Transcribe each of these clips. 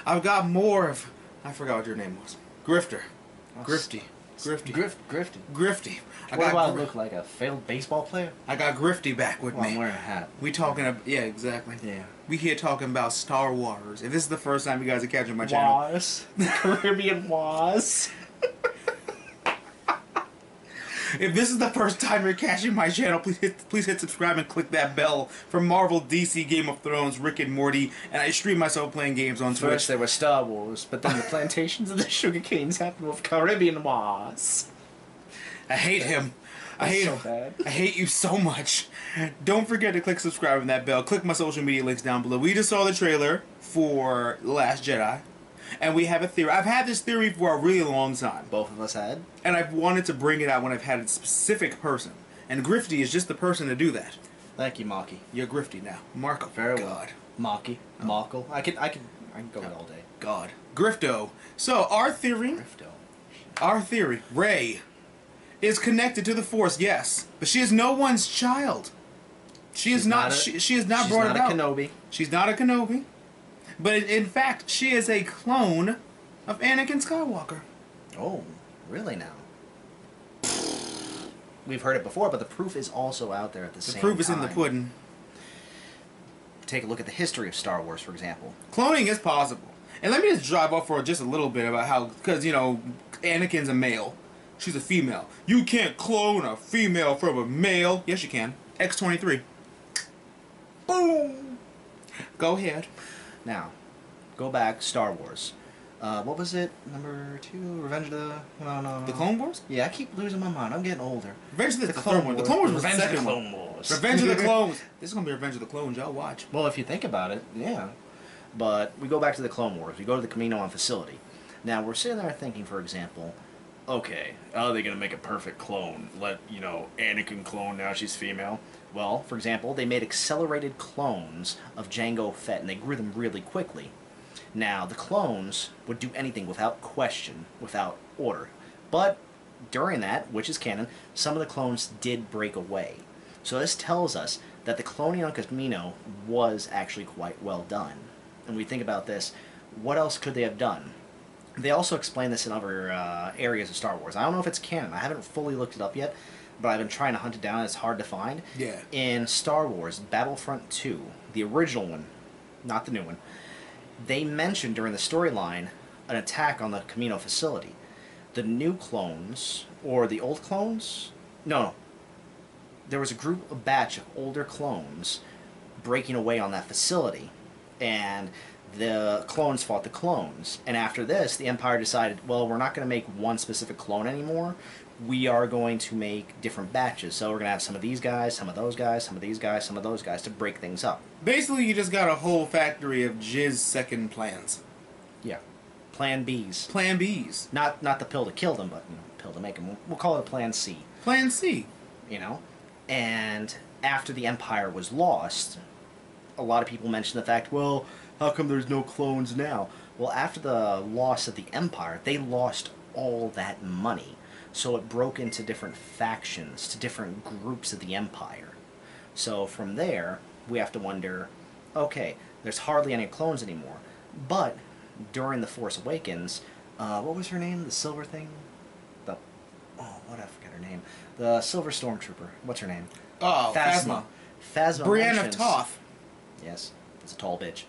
I've got more of... I forgot what your name was. Grifter. Grifty. Grifty. What do I look like? A failed baseball player? I got Grifty back with me. I'm wearing a hat. We talking about... Yeah, exactly. Yeah. We here talking about Star Wars. If this is the first time you guys are catching my channel... Wars. Caribbean Wars. If this is the first time you're catching my channel, please hit subscribe and click that bell for Marvel, DC, Game of Thrones, Rick and Morty, and I stream myself playing games on Twitch. First there was Star Wars, but then the plantations of the sugar canes happened with Caribbean Wars. I hate him. I hate him. Bad. I hate you so much. Don't forget to click subscribe and that bell. Click my social media links down below. We just saw the trailer for The Last Jedi. And we have a theory. I've had this theory for a really long time. Both of us had. And I've wanted to bring it out when I've had a specific person. And Grifty is just the person to do that. Thank you, Maki. You're Grifty now. Marco. Very God. Well. Maki. Oh. Markle. I can go with all day. God. Grifto. So our theory. Grifto. Our theory. Rey is connected to the Force, yes. But she is no one's child. She is not brought about. She's not a Kenobi. She's not a Kenobi. But in fact, she is a clone of Anakin Skywalker. Oh, really now? We've heard it before, but the proof is also out there at the same time. The proof is in the pudding. Take a look at the history of Star Wars, for example. Cloning is possible. And let me just drive off for just a little bit about how, because, you know, Anakin's a male. She's a female. You can't clone a female from a male. Yes, you can. X-23. Boom! Go ahead. Now, go back, Star Wars. What was it? Number 2? Revenge of the... No. The Clone Wars? Yeah, I keep losing my mind. I'm getting older. Revenge of the Clone Wars. The Clone Wars was the second one. Clone Wars. Revenge of the Clones. This is going to be Revenge of the Clones. Y'all watch. Well, if you think about it, yeah. But we go back to the Clone Wars. We go to the Kamino facility. Now, we're sitting there thinking, for example, okay, how are they going to make a perfect clone? Let, you know, Anakin clone, now she's female. Well, for example, they made accelerated clones of Jango Fett, and they grew them really quickly. Now, the clones would do anything without question, without order. But during that, which is canon, some of the clones did break away. So this tells us that the cloning on Kamino was actually quite well done. And we think about this, what else could they have done? They also explain this in other areas of Star Wars. I don't know if it's canon. I haven't fully looked it up yet, but I've been trying to hunt it down. It's hard to find. Yeah. In Star Wars Battlefront 2, the original one, not the new one, they mentioned during the storyline an attack on the Kamino facility. The new clones, or the old clones? No. There was a batch of older clones breaking away on that facility, and the clones fought the clones. And after this, the Empire decided, well, we're not going to make one specific clone anymore. We are going to make different batches. So we're going to have some of these guys, some of those guys, some of these guys, some of those guys to break things up. Basically, you just got a whole factory of jizz second plans. Yeah. Plan Bs. Plan Bs. Not the pill to kill them, but you know, pill to make them. We'll call it a Plan C. Plan C. You know? And after the Empire was lost, a lot of people mentioned the fact, well, how come there's no clones now? Well, after the loss of the Empire, they lost all that money. So it broke into different factions, to different groups of the Empire. So from there, we have to wonder, okay, there's hardly any clones anymore. But during The Force Awakens, what was her name? The silver thing? I forget her name. The silver stormtrooper. What's her name? Oh, Phasma. Phasma Brienne of Toth. Yes, it's a tall bitch.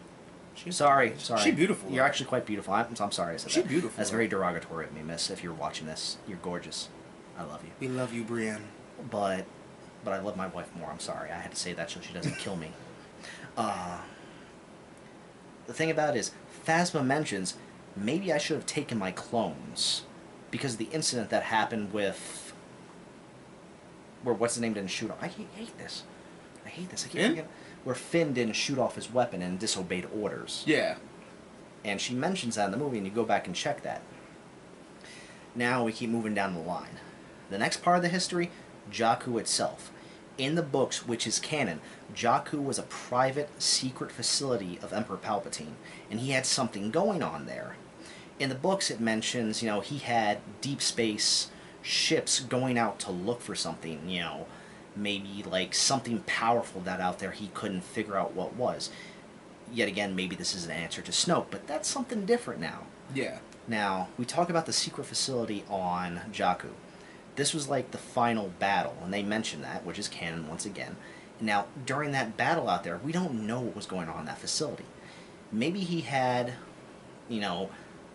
Sorry. She's beautiful. You're actually quite beautiful. I'm sorry I said that. She's beautiful. That's very derogatory of me, miss. If you're watching this, you're gorgeous. I love you. We love you, Brienne. But I love my wife more. I'm sorry. I had to say that so she doesn't kill me. The thing about it is, Phasma mentions, maybe I should have taken my clones. Because of the incident that happened with... where what's-his-name didn't shoot off. I hate this. I keep forgetting. Where Finn didn't shoot off his weapon and disobeyed orders. Yeah. And she mentions that in the movie, and you go back and check that. Now we keep moving down the line. The next part of the history, Jakku itself. In the books, which is canon, Jakku was a private, secret facility of Emperor Palpatine, and he had something going on there. In the books, it mentions, you know, he had deep space ships going out to look for something, you know, maybe like something powerful that out there he couldn't figure out what was. yet again, maybe this is an answer to Snoke, but that's something different now. Yeah. Now, we talk about the secret facility on Jakku. This was like the final battle, and they mentioned that, which is canon once again. Now, during that battle out there, we don't know what was going on in that facility. Maybe he had, you know,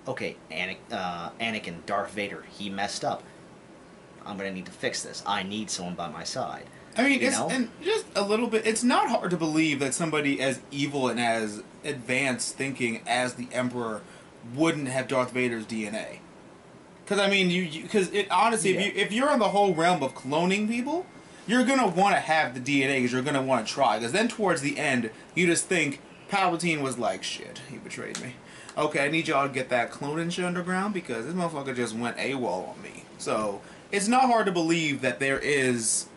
okay, Anakin, Darth Vader, he messed up. I'm going to need to fix this. I need someone by my side. I mean, and just a little bit, it's not hard to believe that somebody as evil and as advanced thinking as the Emperor wouldn't have Darth Vader's DNA. Because, I mean, because honestly, if you're in the whole realm of cloning people, you're going to want to have the DNA because you're going to want to try. Because then towards the end, you just think Palpatine was like, shit, he betrayed me. Okay, I need y'all to get that cloning shit underground because this motherfucker just went AWOL on me. So, it's not hard to believe that there is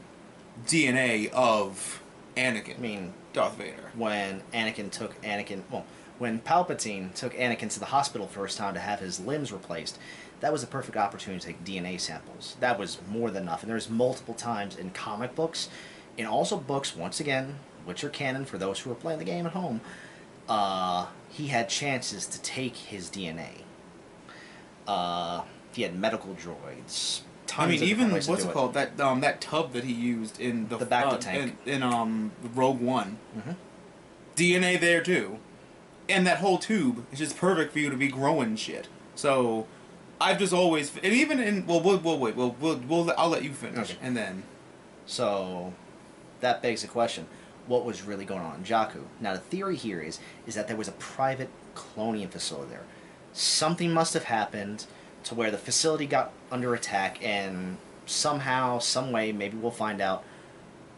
DNA of Anakin. I mean, Darth Vader. When when Palpatine took Anakin to the hospital first time to have his limbs replaced, that was a perfect opportunity to take DNA samples. That was more than enough. And there's multiple times in comic books, and also books, once again, which are canon for those who are playing the game at home, he had chances to take his DNA. He had medical droids. I mean, even what's it called? That tub that he used in the bacta tank in Rogue One. Mm-hmm. DNA there too, and that whole tube is just perfect for you to be growing shit. So, I've just always, and even in we'll wait. I'll let you finish, okay. And then. So, that begs the question: what was really going on in Jakku? Now, the theory here is that there was a private cloning facility there. Something must have happened to where the facility got under attack, and somehow, some way, maybe we'll find out,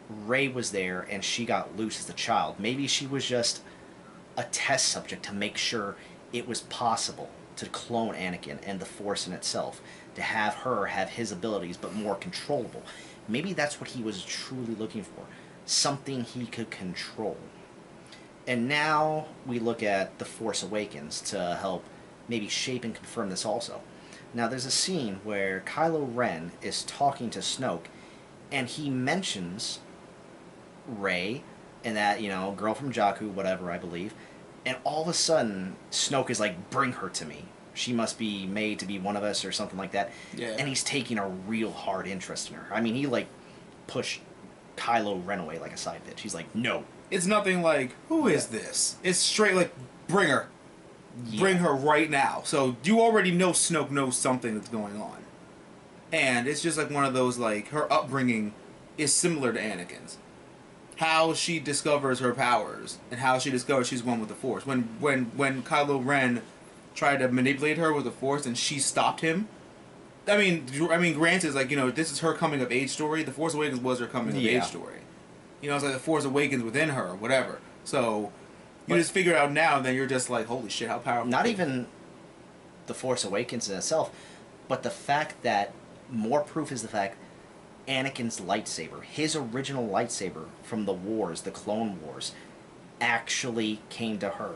Rey was there and she got loose as a child. Maybe she was just a test subject to make sure it was possible to clone Anakin and the Force in itself, to have her have his abilities but more controllable. Maybe that's what he was truly looking for, something he could control. And now we look at The Force Awakens to help maybe shape and confirm this also. Now, there's a scene where Kylo Ren is talking to Snoke, and he mentions Rey, and that, you know, girl from Jakku, whatever, I believe, and all of a sudden, Snoke is like, bring her to me. She must be made to be one of us, or something like that. Yeah. And he's taking a real hard interest in her. I mean, he, like, pushed Kylo Ren away like a side bitch. He's like, no. It's nothing like, who is this? It's straight like, bring her. Yeah. Bring her right now. So you already know Snoke knows something that's going on. And it's just like one of those, like, her upbringing is similar to Anakin's. How she discovers her powers and how she discovers she's one with the Force. When Kylo Ren tried to manipulate her with the Force and she stopped him. I mean, granted, it's like, you know, this is her coming of age story. The Force Awakens was her coming of age story. You know, it's like the Force Awakens within her or whatever. So you just figure it out now, and then you're just like, holy shit, how powerful. Not even The Force Awakens in itself, but the fact that, more proof is the fact, Anakin's lightsaber, his original lightsaber from the wars, the Clone Wars, actually came to her.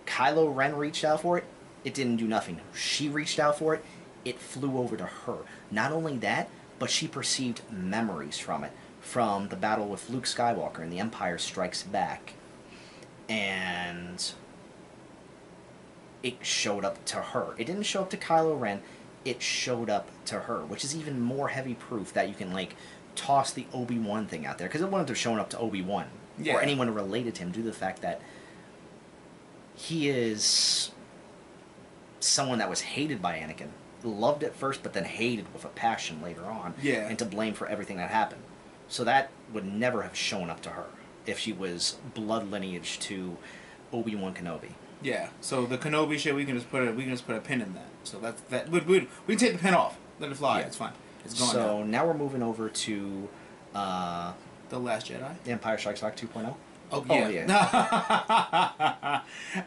Kylo Ren reached out for it, it didn't do nothing. She reached out for it, it flew over to her. Not only that, but she perceived memories from it, from the battle with Luke Skywalker in The Empire Strikes Back. And it showed up to her. It didn't show up to Kylo Ren, it showed up to her, which is even more heavy proof that you can, like, toss the Obi-Wan thing out there, because it wouldn't have shown up to Obi-Wan or anyone related to him due to the fact that he is someone that was hated by Anakin, loved at first, but then hated with a passion later on, and to blame for everything that happened. So that would never have shown up to her if she was blood lineage to Obi-Wan Kenobi. Yeah. So the Kenobi shit, we can just put a pin in that. So that we can take the pin off, let it fly. It's fine. It's gone. So now we're moving over to The Last Jedi. Empire Strikes Back 2.0. Oh yeah.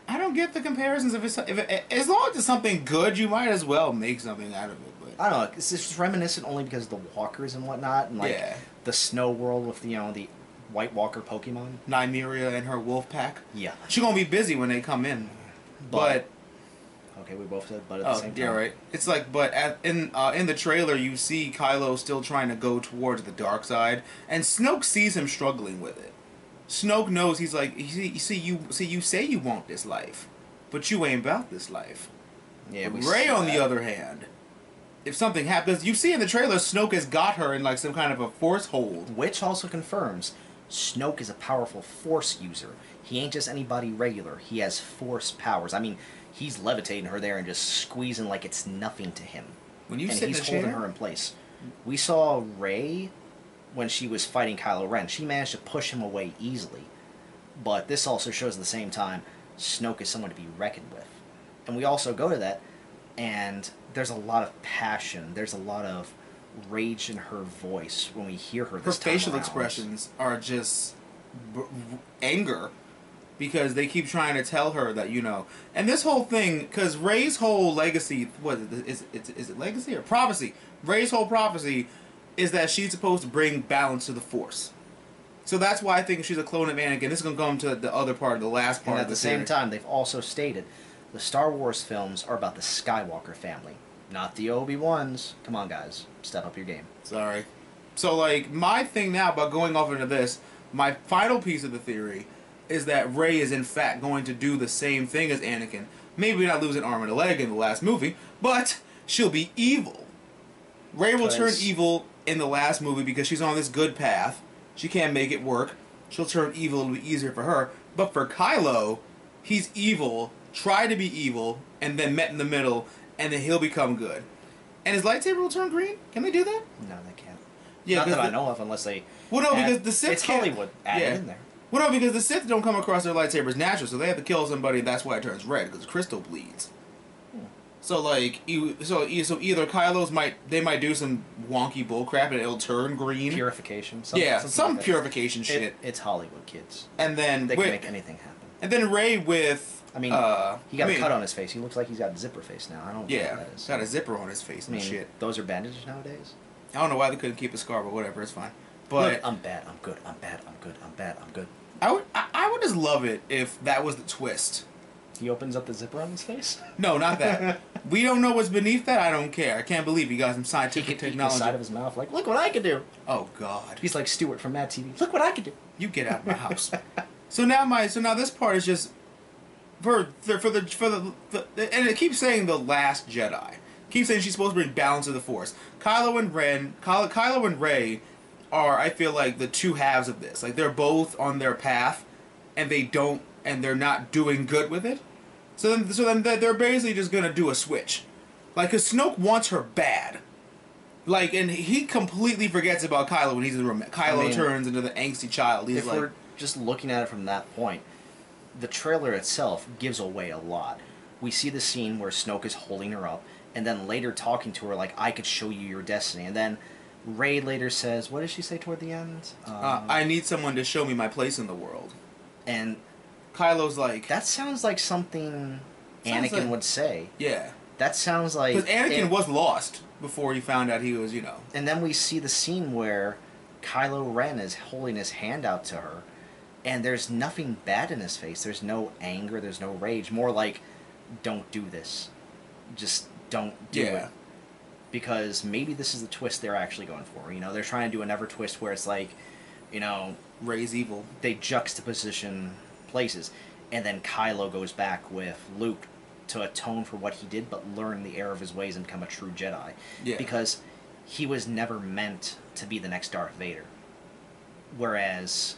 I don't get the comparisons. As long as it's something good, you might as well make something out of it. But I don't know. It's just reminiscent only because of the walkers and whatnot, and like the snow world with the White Walker Pokemon. Nymeria and her wolf pack. Yeah. She's gonna be busy when they come in. But okay, we both said but at the same time. Yeah, right. It's like, but in the trailer, you see Kylo still trying to go towards the dark side, and Snoke sees him struggling with it. Snoke knows he's like, you say you want this life, but you ain't about this life. Yeah, Rey, on the other hand, if something happens, you see in the trailer, Snoke has got her in like some kind of a force hold. Which also confirms Snoke is a powerful force user. He ain't just anybody regular. He has force powers. I mean, he's levitating her there and just squeezing like it's nothing to him. When you and sit he's in the holding chair, her in place. We saw Rey when she was fighting Kylo Ren. She managed to push him away easily. But this also shows at the same time Snoke is someone to be reckoned with. And we also go to that, and there's a lot of passion. There's a lot of rage in her voice when we hear her this time her facial around. expressions are just anger, because they keep trying to tell her that, you know, and this whole thing, because Rey's whole legacy, is it legacy or prophecy? Rey's whole prophecy is that she's supposed to bring balance to the Force. So that's why I think she's a clone of Anakin. This is going to come to the other part, the last part And of at the series. same time, they've also stated the Star Wars films are about the Skywalker family, not the Obi-Wans. Come on, guys. Step up your game. Sorry. So, like, my thing now about going off into this, my final piece of the theory is that Rey is in fact going to do the same thing as Anakin. Maybe not lose an arm and a leg in the last movie, but she'll be evil. Rey will turn evil in the last movie because she's on this good path. She can't make it work. She'll turn evil, it'll be easier for her. But for Kylo, he's evil, tried to be evil, and then met in the middle, and then he'll become good. And his lightsaber will turn green? Can they do that? No, they can't. Yeah, not that I know of, unless they... Well, no, because the Sith it's can't... Hollywood. Add it in there. Well, no, because the Sith don't come across their lightsabers natural, so they have to kill somebody. That's why it turns red, because crystal bleeds. So like, so either Kylo's might do some wonky bullcrap and it'll turn green. Purification. Some purification shit. It's Hollywood, kids. And then they can make anything happen. And then Rey with. I mean, he got a cut on his face. He looks like he's got a zipper face now. I don't know what that is. Got a zipper on his face and shit. Those are bandages nowadays. I don't know why they couldn't keep a scar, but whatever, it's fine. But look, I'm bad. I'm good. I'm bad. I'm good. I'm bad. I'm good. I would just love it if that was the twist. He opens up the zipper on his face? No, not that. We don't know what's beneath that. I don't care. I can't believe he got some scientific technology. The side of his mouth, like, look what I can do. Oh God. He's like Stewart from Mad TV. Look what I can do. You get out of my house. So now this part is just for the and it keeps saying the Last Jedi. It keeps saying she's supposed to bring balance to the Force. Kylo and Rey are, I feel like, the two halves of this. Like, they're both on their path, and they're not doing good with it. So then they're basically just gonna do a switch, like, cause Snoke wants her bad, like, and he completely forgets about Kylo when he's in the room. Kylo turns into the angsty child. He's like, we're just looking at it from that point, the trailer itself gives away a lot. We see the scene where Snoke is holding her up, and then later talking to her like, "I could show you your destiny," and then Rey later says, what does she say toward the end? I need someone to show me my place in the world. And Kylo's like... That sounds like something Anakin would say. Yeah. That sounds like... Because Anakin was lost before he found out he was, you know... And then we see the scene where Kylo Ren is holding his hand out to her, and there's nothing bad in his face. There's no anger, there's no rage. More like, don't do this. Just don't do it. Because maybe this is the twist they're actually going for. You know, they're trying to do another twist where it's like, you know... Rey's evil. They juxtaposition places. And then Kylo goes back with Luke to atone for what he did, but learn the error of his ways and become a true Jedi. Yeah. Because he was never meant to be the next Darth Vader. Whereas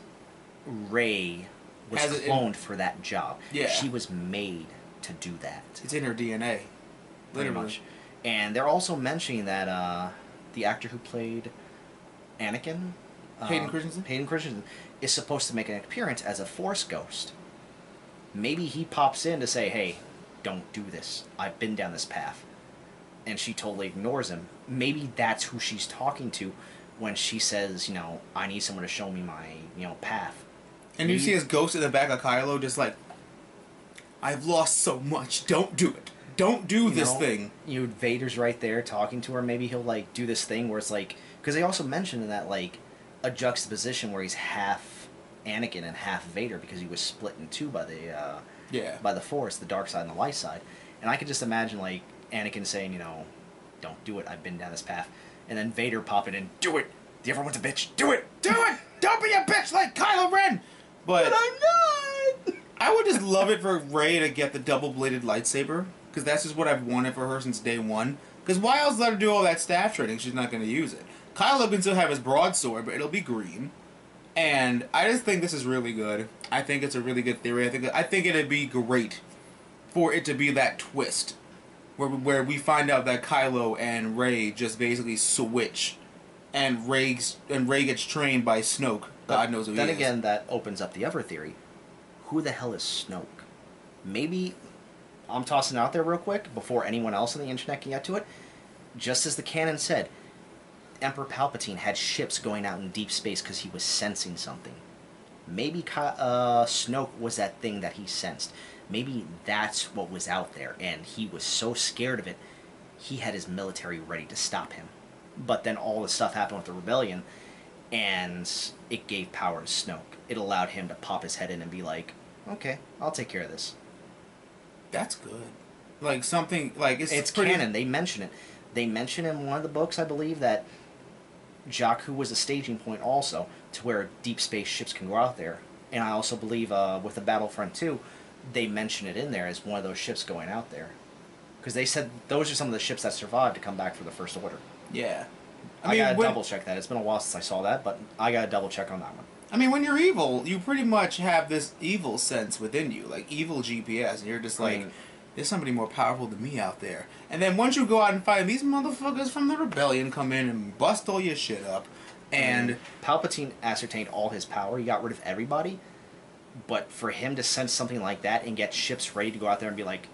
Rey was cloned for that job. Yeah. She was made to do that. It's in her DNA. Pretty much. And they're also mentioning that the actor who played Anakin, Hayden Christensen, is supposed to make an appearance as a Force ghost. Maybe he pops in to say, hey, don't do this. I've been down this path. And she totally ignores him. Maybe that's who she's talking to when she says, you know, I need someone to show me my, you know, path. And you see his ghost in the back of Kylo just like, I've lost so much. Don't do it. Don't do this thing. Vader's right there talking to her. Maybe he'll, like, do this thing where it's like... Because they also mentioned in that, like, a juxtaposition where he's half Anakin and half Vader because he was split in two by the Force, the dark side and the light side. And I could just imagine, like, Anakin saying, you know, don't do it, I've been down this path. And then Vader popping in, do it! The everyone's a bitch, do it! Do it! Don't be a bitch like Kylo Ren! But I'm not! I would just love it for Rey to get the double-bladed lightsaber, because that's just what I've wanted for her since day one. Because why else let her do all that staff training? She's not going to use it. Kylo can still have his broadsword, but it'll be green. And I just think this is really good. I think it's a really good theory. I think it'd be great for it to be that twist, where we find out that Kylo and Rey just basically switch, and Rey gets trained by Snoke. God knows who he is. Then again, that opens up the other theory. Who the hell is Snoke? Maybe, I'm tossing it out there real quick before anyone else on the internet can get to it. Just as the canon said, Emperor Palpatine had ships going out in deep space because he was sensing something. Maybe Snoke was that thing that he sensed. Maybe that's what was out there, and he was so scared of it, he had his military ready to stop him. But then all this stuff happened with the rebellion, and it gave power to Snoke. It allowed him to pop his head in and be like, okay, I'll take care of this. That's good. Like something, like it's pretty... canon. They mention it. They mention in one of the books, I believe, that Jakku was a staging point also to where deep space ships can go out there. And I also believe with the Battlefront 2, they mention it in there as one of those ships going out there. Because they said those are some of the ships that survived to come back for the First Order. Yeah. I gotta double check that. It's been a while since I saw that, but I gotta double check on that one. I mean, when you're evil, you pretty much have this evil sense within you, like evil GPS, and you're just like, there's somebody more powerful than me out there. And then once you go out and fight, these motherfuckers from the rebellion come in and bust all your shit up. And Palpatine ascertained all his power. He got rid of everybody. But for him to sense something like that and get ships ready to go out there and be like,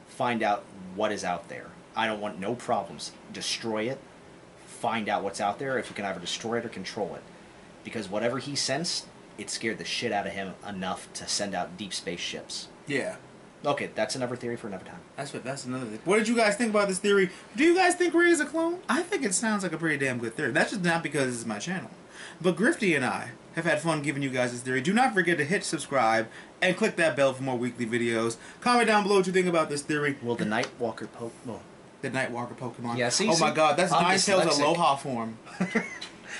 find out what is out there. I don't want no problems. Destroy it. Find out what's out there if you can either destroy it or control it. Because whatever he sensed, it scared the shit out of him enough to send out deep space ships. Yeah. Okay, that's another theory for another time. That's another thing. What did you guys think about this theory? Do you guys think Rey is a clone? I think it sounds like a pretty damn good theory. That's just not because this is my channel. But Grifty and I have had fun giving you guys this theory. Do not forget to hit subscribe and click that bell for more weekly videos. Comment down below what you think about this theory. Will the Nightwalker The Nightwalker Pokemon. Yeah, see, oh my god, that's Ninetales Aloha form.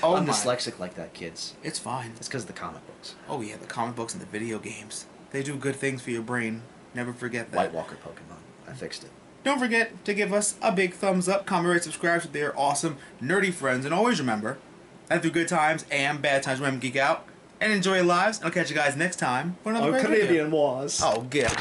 Oh, I'm dyslexic like that, kids. It's fine. It's because of the comic books. Oh yeah, the comic books and the video games. They do good things for your brain. Never forget that. White Walker Pokemon. I fixed it. Don't forget to give us a big thumbs up, comment, rate, subscribe to their awesome, nerdy friends. And always remember that through good times and bad times, remember geek out and enjoy your lives. And I'll catch you guys next time for another great video. Canadian was. Oh, good.